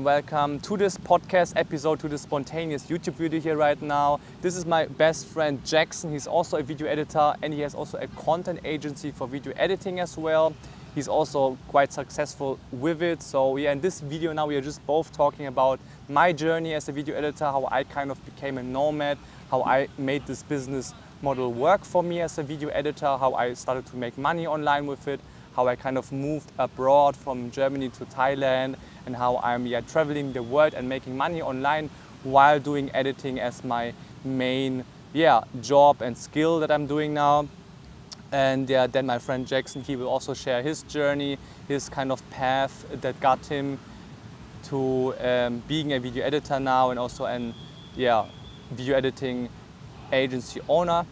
welcome to this podcast episode, to this spontaneous YouTube video here right now. This is my best friend Jackson. He's also a video editor and he has also a content agency for video editing as well. He's also quite successful with it. So yeah, in this video now we are just both talking about my journey as a video editor, how I kind of became a nomad, how I made this business model work for me as a video editor, how I started to make money online with it, how I kind of moved abroad from Germany to Thailand, and how I'm traveling the world and making money online while doing editing as my main job and skill that I'm doing now. And then my friend Jackson, he will also share his journey, his kind of path that got him to being a video editor now, and also an video editing agency owner.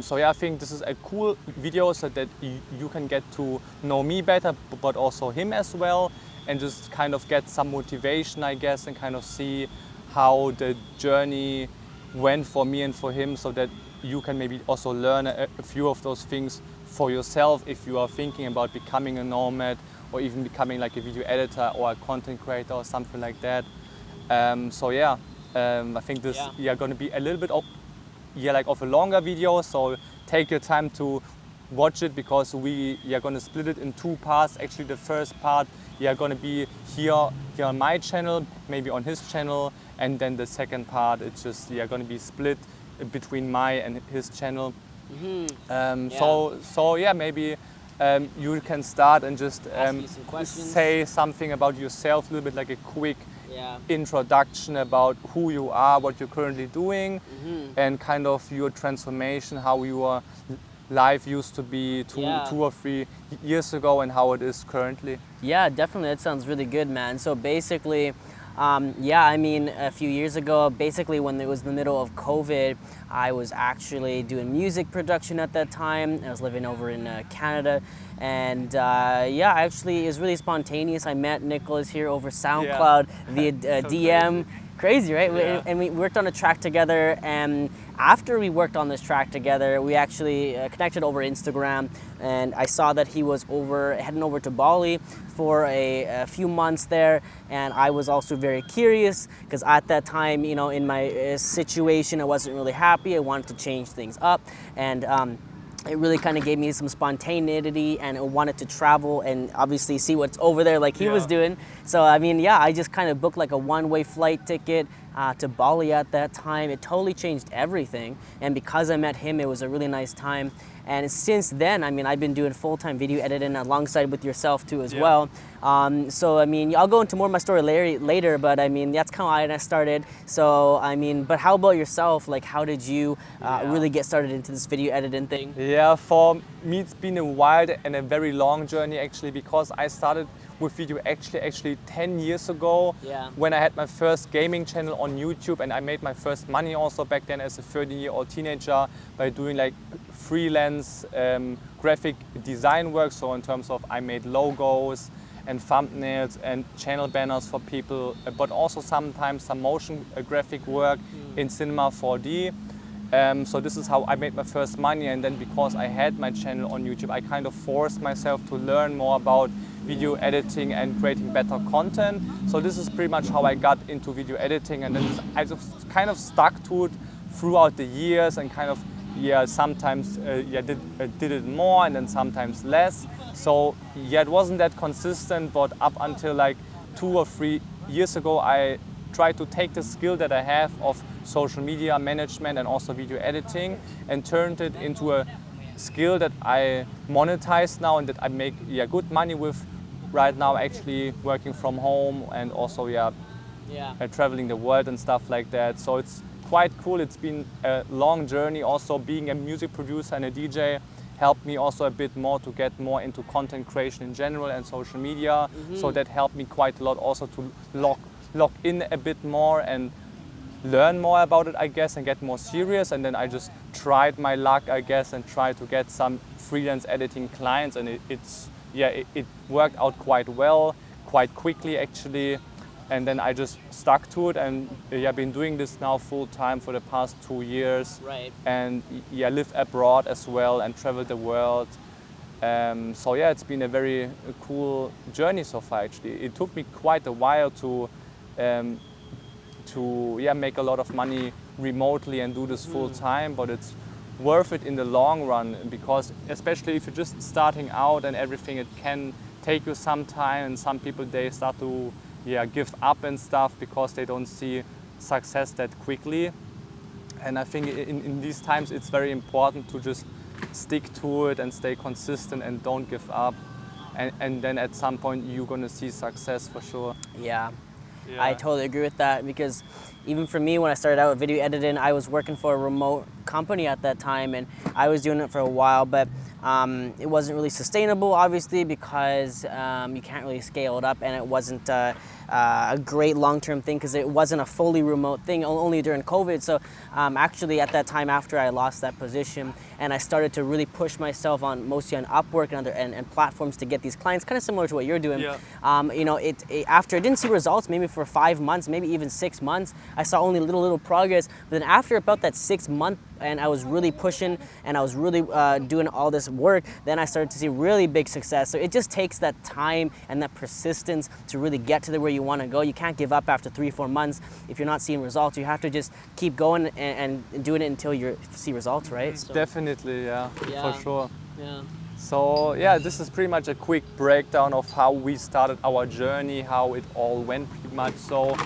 So I think this is a cool video so that you can get to know me better, but also him as well, and just kind of get some motivation, I guess, and kind of see how the journey went for me and for him, so that you can maybe also learn a few of those things for yourself if you are thinking about becoming a nomad or even becoming like a video editor or a content creator or something like that. I think this going to be a little bit of a longer video, so take your time to watch it, because we are going to split it in two parts. Actually, the first part going to be here on my channel, maybe on his channel, and then the second part it's just going to be split between my and his channel. Maybe you can start and just say something about yourself, a little bit like a quick introduction about who you are, what you're currently doing, and kind of your transformation, how your life used to be two or 3 years ago and how it is currently. Yeah, definitely. That sounds really good, man. So basically, a few years ago, basically when it was in the middle of COVID, I was actually doing music production at that time. I was living over in Canada, and actually it was really spontaneous. I met Nicholas here over SoundCloud via DM. Crazy, right? Yeah. And we worked on a track together, and after we worked on this track together, we actually connected over Instagram, and I saw that he was heading over to Bali for a few months there, and I was also very curious, because at that time, in my situation, I wasn't really happy. I wanted to change things up, and it really kind of gave me some spontaneity, and I wanted to travel and obviously see what's over there like he was doing. So I just kind of booked like a one-way flight ticket to Bali at that time. It totally changed everything, and because I met him, it was a really nice time. And since then, I've been doing full-time video editing alongside with yourself too as well. I'll go into more of my story later, but that's kind of how I started. So, but how about yourself? Like, how did you really get started into this video editing thing? Yeah, for me it's been a wild and a very long journey actually, because I started with video actually 10 years ago when I had my first gaming channel on YouTube, and I made my first money also back then as a 13-year-old teenager by doing like freelance graphic design work. So in terms of I made logos and thumbnails and channel banners for people, but also sometimes some motion graphic work in Cinema 4D. So this is how I made my first money, and then because I had my channel on YouTube, I kind of forced myself to learn more about video editing and creating better content. So this is pretty much how I got into video editing, and then I just kind of stuck to it throughout the years, and kind of sometimes did it more and then sometimes less. So it wasn't that consistent, but up until like 2 or 3 years ago, I tried to take the skill that I have of social media management and also video editing and turned it into a skill that I monetize now and that I make good money with right now, actually working from home and also traveling the world and stuff like that. So it's quite cool. It's been a long journey. Also being a music producer and a DJ helped me also a bit more to get more into content creation in general and social media. So that helped me quite a lot also to lock in a bit more and learn more about it, I guess, and get more serious. And then I just tried my luck, I guess, and tried to get some freelance editing clients, and it worked out quite well, quite quickly actually. And then I just stuck to it, and I've been doing this now full time for the past 2 years. Right. And live abroad as well and travel the world. So yeah, it's been a very cool journey so far. Actually, it took me quite a while to make a lot of money remotely and do this full time, but it's worth it in the long run, because especially if you're just starting out and everything, it can take you some time, and some people, they start to give up and stuff because they don't see success that quickly. And I think in these times it's very important to just stick to it and stay consistent and don't give up, and then at some point you're gonna see success for sure. Yeah. I totally agree with that, because even for me, when I started out with video editing, I was working for a remote company at that time, and I was doing it for a while, but it wasn't really sustainable, obviously, because you can't really scale it up, and it wasn't a great long-term thing, because it wasn't a fully remote thing, only during COVID. So actually at that time, after I lost that position, and I started to really push myself on mostly on Upwork and other and platforms to get these clients, kind of similar to what you're doing. You know, after I didn't see results, maybe for 5 months, maybe even 6 months, I saw only little progress. But then after about that 6 month, and I was really pushing, and I was really doing all this work, then I started to see really big success. So it just takes that time and that persistence to really get to where you want to go. You can't give up after 3-4 months if you're not seeing results. You have to just keep going and doing it until you see results, right? So, definitely, for sure. Yeah. So yeah, this is pretty much a quick breakdown of how we started our journey, how it all went pretty much. So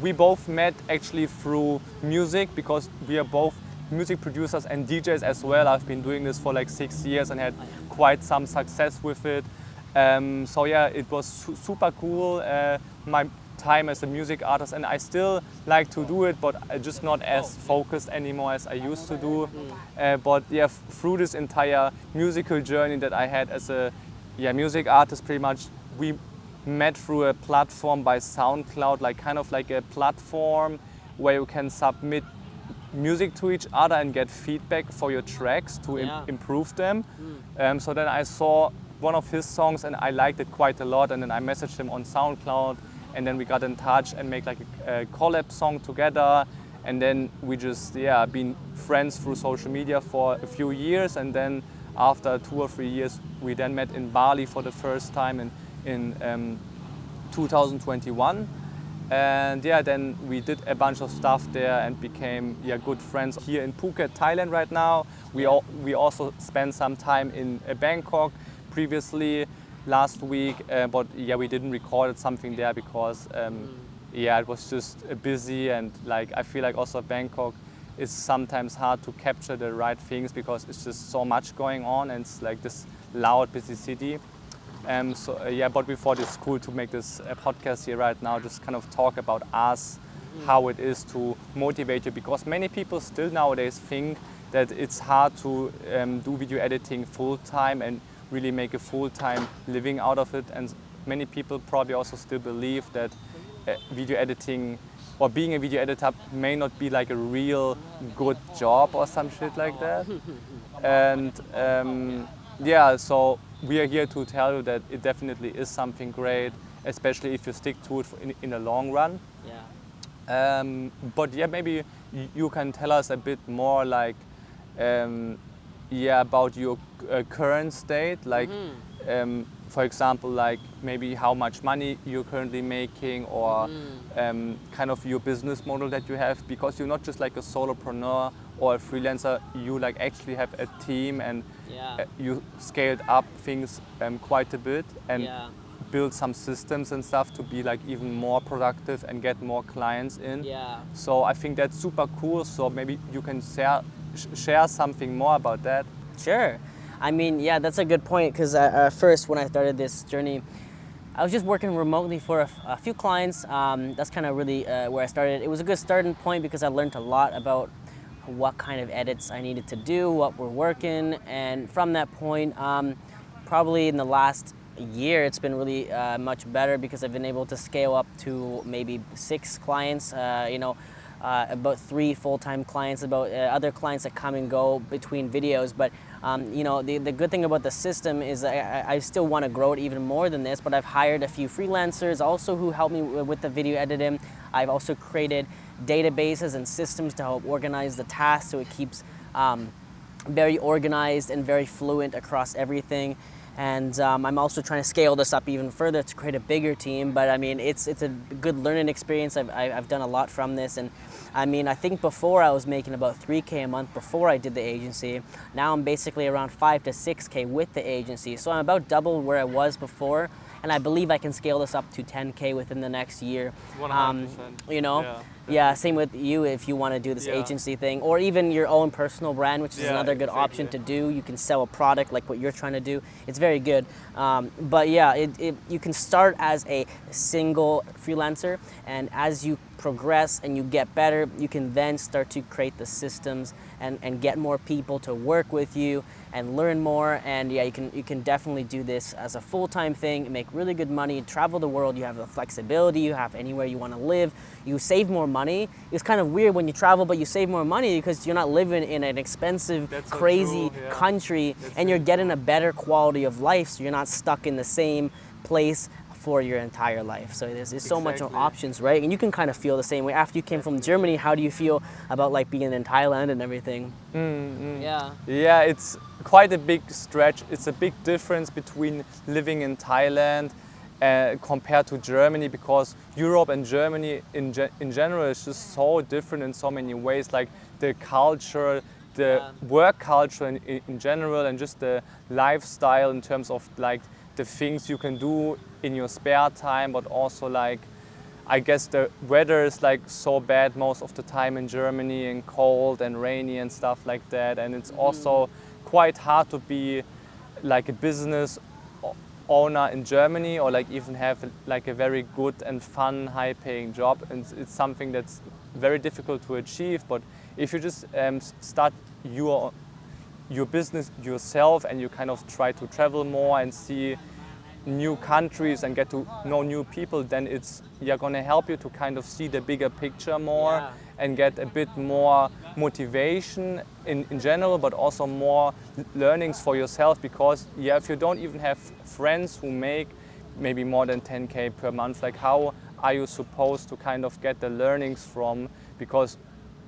we both met actually through music, because we are both music producers and DJs as well. I've been doing this for like 6 years and had quite some success with it. So yeah, it was super cool, my time as a music artist, and I still like to do it, but just not as focused anymore as I used to do. But yeah, through this entire musical journey that I had as a music artist, pretty much we met through a platform by SoundCloud, like kind of like a platform where you can submit music to each other and get feedback for your tracks to improve them. So then I saw one of his songs and I liked it quite a lot, and then I messaged him on SoundCloud, and then we got in touch and make like a collab song together, and then we just been friends through social media for a few years, and then after 2 or 3 years we then met in Bali for the first time in 2021. And then we did a bunch of stuff there and became good friends here in Phuket, Thailand right now. We also spent some time in Bangkok previously last week, but we didn't record something there because it was just busy, and like I feel like also Bangkok is sometimes hard to capture the right things because it's just so much going on, and it's like this loud, busy city. But we thought it's cool to make this podcast here right now, just kind of talk about us, how it is to motivate you, because many people still nowadays think that it's hard to do video editing full time and really make a full-time living out of it, and many people probably also still believe that video editing or being a video editor may not be like a real good job or some shit like that. And so we are here to tell you that it definitely is something great, especially if you stick to it in the long run. But maybe you can tell us a bit more, like about your current state, like for example, like maybe how much money you're currently making, or kind of your business model that you have, because you're not just like a solopreneur or a freelancer, you like actually have a team, and you scaled up things quite a bit and build some systems and stuff to be like even more productive and get more clients in. So I think that's super cool. So maybe you can share something more about that. Sure. I mean, that's a good point, because first when I started this journey, I was just working remotely for a few clients. That's kind of really where I started. It was a good starting point because I learned a lot about what kind of edits I needed to do, what were working, and from that point, probably in the last year, it's been really much better, because I've been able to scale up to maybe 6 clients, about 3 full-time clients, about other clients that come and go between videos. But the good thing about the system is I still want to grow it even more than this, but I've hired a few freelancers also who help me with the video editing. I've also created databases and systems to help organize the tasks, so it keeps very organized and very fluent across everything. And I'm also trying to scale this up even further to create a bigger team. But I mean, it's a good learning experience. I've done a lot from this. And I mean, I think before I was making about 3K a month before I did the agency. Now I'm basically around 5 to 6K with the agency. So I'm about double where I was before. And I believe I can scale this up to 10K within the next year. 100%. You know? Yeah, same with you if you want to do this agency thing, or even your own personal brand, which is another good option to do. You can sell a product like what you're trying to do. It's very good. But yeah, you can start as a single freelancer, and as you progress and you get better, you can then start to create the systems and get more people to work with you and learn more. And yeah, you can definitely do this as a full-time thing, make really good money, travel the world. You have the flexibility, you have anywhere you want to live, you save more money. It's kind of weird when you travel but you save more money because you're not living in an expensive, crazy country, and you're getting a better quality of life, so you're not stuck in the same place for your entire life. So there's so much more options, right? And you can kind of feel the same way. After you came from Germany, how do you feel about like being in Thailand and everything? Yeah, it's quite a big stretch. It's a big difference between living in Thailand compared to Germany, because Europe and Germany in general is just so different in so many ways, like the culture, the work culture in general, and just the lifestyle in terms of like the things you can do in your spare time, but also like I guess the weather is like so bad most of the time in Germany, and cold and rainy and stuff like that, and it's also quite hard to be like a business owner in Germany, or like even have like a very good and fun, high-paying job, and it's something that's very difficult to achieve. But if you just start your business yourself, and you kind of try to travel more and see new countries and get to know new people, then it's going to help you to kind of see the bigger picture more and get a bit more motivation in general, but also more learnings for yourself, because if you don't even have friends who make maybe more than 10K per month, like how are you supposed to kind of get the learnings from, because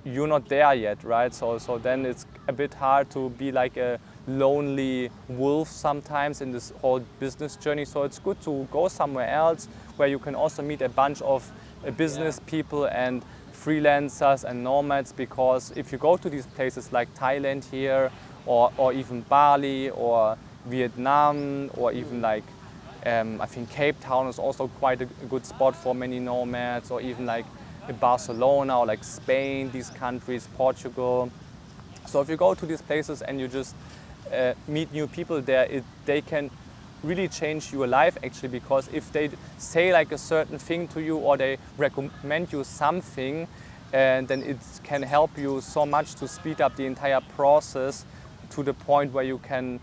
you're not there yet, right? So then it's a bit hard to be like a lonely wolf sometimes in this whole business journey. So it's good to go somewhere else where you can also meet a bunch of business people and freelancers and nomads, because if you go to these places like Thailand here, or even Bali or Vietnam, or even like I think Cape Town is also quite a good spot for many nomads, or even like Barcelona or like Spain, these countries, Portugal. So if you go to these places and you just meet new people there, they can really change your life actually, because if they say like a certain thing to you, or they recommend you something, and then it can help you so much to speed up the entire process to the point where you can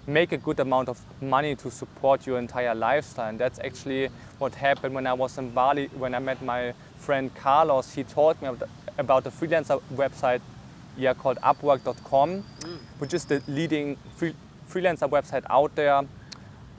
make a good amount of money to support your entire lifestyle. And that's actually what happened when I was in Bali, when I met my friend Carlos. He told me about the freelancer website called Upwork.com, which is the leading freelancer website out there.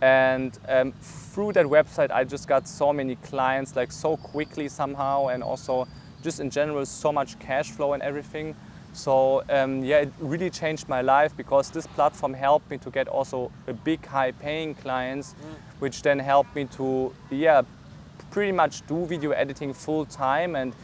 And through that website, I just got so many clients, like so quickly somehow, and also just in general so much cash flow and everything. So it really changed my life, because this platform helped me to get also a big high-paying clients, which then helped me to pretty much do video editing full-time and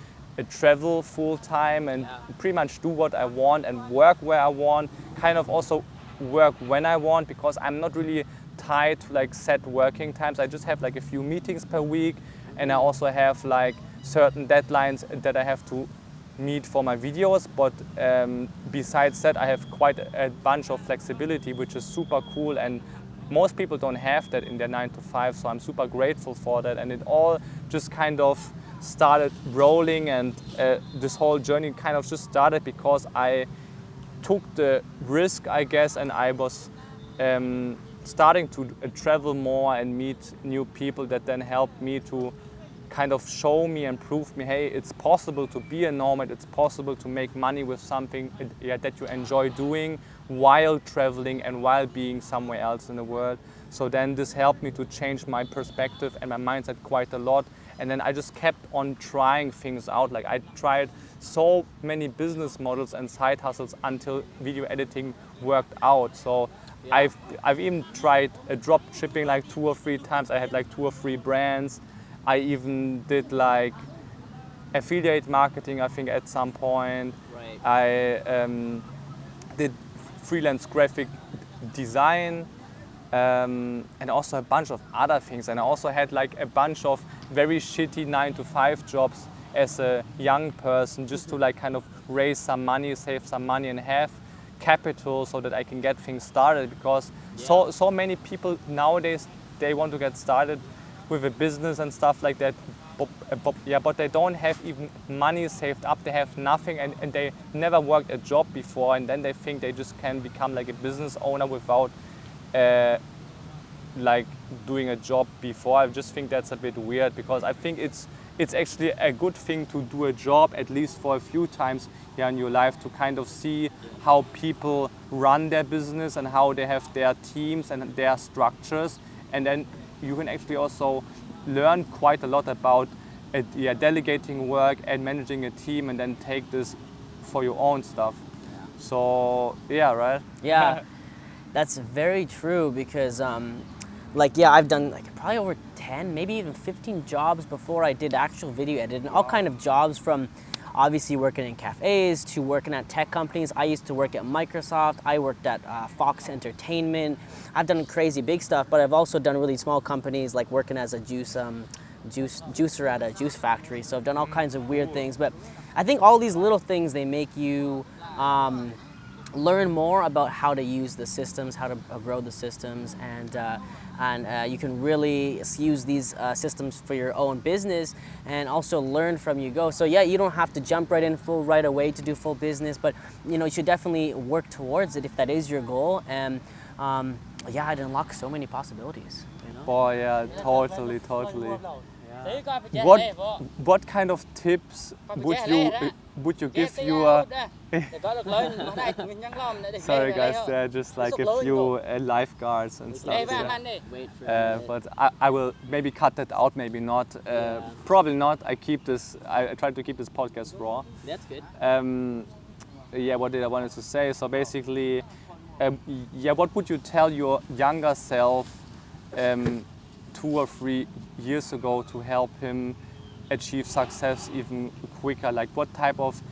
travel full-time, and pretty much do what I want and work where I want, kind of also work when I want, because I'm not really tied to like set working times. I just have like a few meetings per week, and I also have like certain deadlines that I have to meet for my videos, but besides that I have quite a bunch of flexibility, which is super cool, and most people don't have that in their 9 to 5, so I'm super grateful for that. And it all just kind of started rolling, and this whole journey kind of just started because I took the risk, I guess, and I was starting to travel more and meet new people that then helped me to kind of show me and prove me, hey, it's possible to be a nomad, it's possible to make money with something that you enjoy doing while traveling and while being somewhere else in the world. So then this helped me to change my perspective and my mindset quite a lot. And then I just kept on trying things out. Like I tried so many business models and side hustles until video editing worked out. So I've even tried drop shipping like 2 or 3 times. I had like 2 or 3 brands. I even did like affiliate marketing, I think, at some point. Right. I did freelance graphic design and also a bunch of other things. And I also had like a bunch of very shitty 9-to-5 jobs as a young person, just to like kind of raise some money, save some money, and have capital so that I can get things started. Because so many people nowadays, they want to get started with a business and stuff like that, but they don't have even money saved up. They have nothing, and they never worked a job before, and then they think they just can become like a business owner without like doing a job before. I just think that's a bit weird, because I think it's actually a good thing to do a job at least for a few times here in your life, to kind of see how people run their business and how they have their teams and their structures, and then you can actually also learn quite a lot about delegating work and managing a team, and then take this for your own stuff. So yeah, right? Yeah, that's very true, because I've done like probably over 10, maybe even 15 jobs before I did actual video editing. All kind of jobs, from obviously working in cafes to working at tech companies. I used to work at Microsoft. I worked at Fox Entertainment. I've done crazy big stuff, but I've also done really small companies, like working as a juicer at a juice factory. So I've done all kinds of weird things. But I think all these little things, they make you learn more about how to use the systems, how to grow the systems, and you can really use these systems for your own business, and also learn from you go. So yeah, you don't have to jump right away to do full business, but you should definitely work towards it if that is your goal. And it unlocks so many possibilities. Oh yeah, totally. What kind of tips would you give your sorry guys, just like a few lifeguards and stuff. Yeah. But I will maybe cut that out, maybe not. Probably not. I try to keep this podcast raw. That's good. What did I wanted to say? So basically, what would you tell your younger self 2 or 3 years ago to help him achieve success even quicker? Like, what type of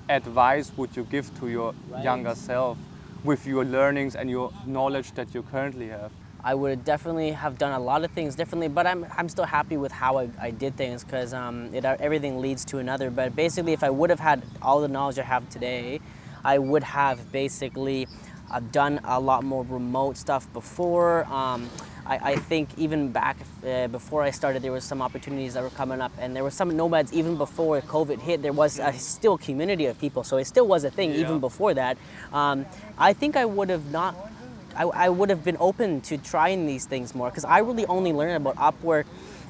advice would you give to your younger self with your learnings and your knowledge that you currently have? I would definitely have done a lot of things differently, but I'm still happy with how I did things, because everything leads to another. But basically, if I would have had all the knowledge I have today, I would have basically done a lot more remote stuff before. I think even back before I started, there was some opportunities that were coming up, and there were some nomads even before COVID hit. There was still a community of people, so it still was a thing even before that. I think I would have not. I would have been open to trying these things more, because I really only learned about Upwork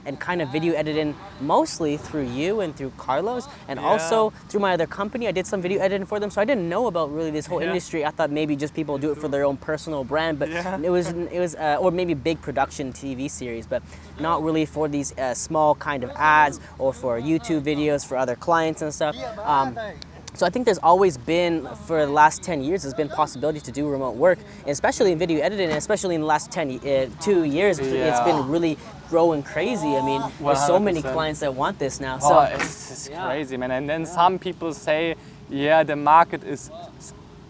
and kind of video editing mostly through you and through Carlos, and also through my other company. I did some video editing for them, so I didn't know about really this whole industry. I thought maybe just people do it for their own personal brand, but it was or maybe big production TV series, but not really for these small kind of ads or for YouTube videos for other clients and stuff. So I think there's always been, for the last 10 years, there's been possibility to do remote work, especially in video editing, and especially in the last 2 years, it's been really growing crazy. I mean, there's so many clients that want this now. So it's crazy, man. And then some people say, the market is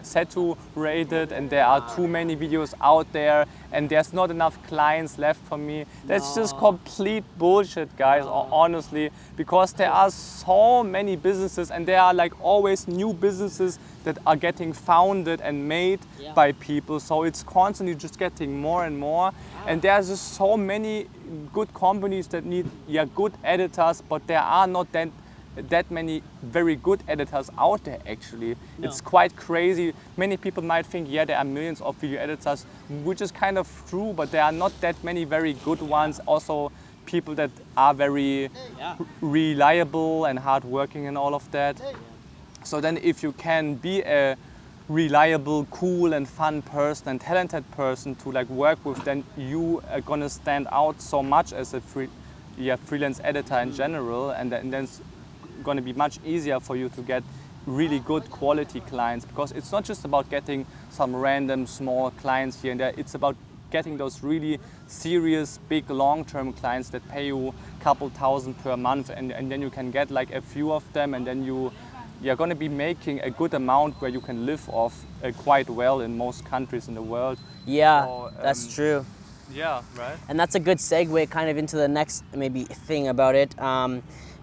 saturated and there are too many videos out there and there's not enough clients left for me. That's just complete bullshit, guys, honestly, because there are so many businesses, and there are like always new businesses that are getting founded and made by people. So it's constantly just getting more and more. And there's just so many good companies that need good editors, but there are not that many very good editors out there actually. It's quite crazy. Many people might think there are millions of video editors, which is kind of true, but there are not that many very good ones. Also people that are very reliable and hardworking and all of that. So then if you can be a reliable, cool and fun person and talented person to like work with, then you are gonna stand out so much as a freelance editor in general, and then it's going to be much easier for you to get really good quality clients, because it's not just about getting some random small clients here and there. It's about getting those really serious, big, long-term clients that pay you a couple thousand per month, and then you can get like a few of them, and then you're going to be making a good amount where you can live off quite well in most countries in the world. Yeah, So, that's true. Yeah, right. And that's a good segue kind of into the next maybe thing about it,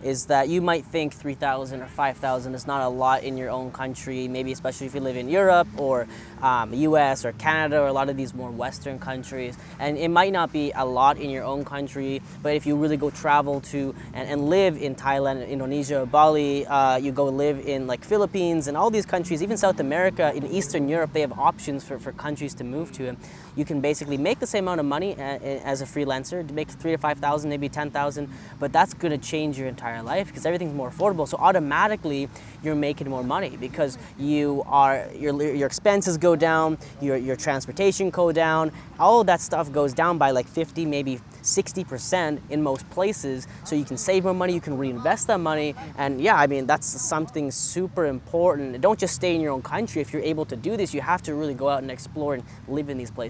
is that you might think 3,000 or 5,000 is not a lot in your own country, maybe especially if you live in Europe or US or Canada or a lot of these more Western countries. And it might not be a lot in your own country, but if you really go travel to and live in Thailand, Indonesia, Bali, you go live in like Philippines and all these countries, even South America, in Eastern Europe, they have options for countries to move to. And you can basically make the same amount of money as a freelancer, to make 3,000 to 5,000, maybe 10,000, but that's going to change your entire life because everything's more affordable. So automatically you're making more money because your expenses go down, your transportation go down, all of that stuff goes down by like 50, maybe 60% in most places. So you can save more money, you can reinvest that money, and yeah, I mean that's something super important. Don't just stay in your own country. If you're able to do this, you have to really go out and explore and live in these places.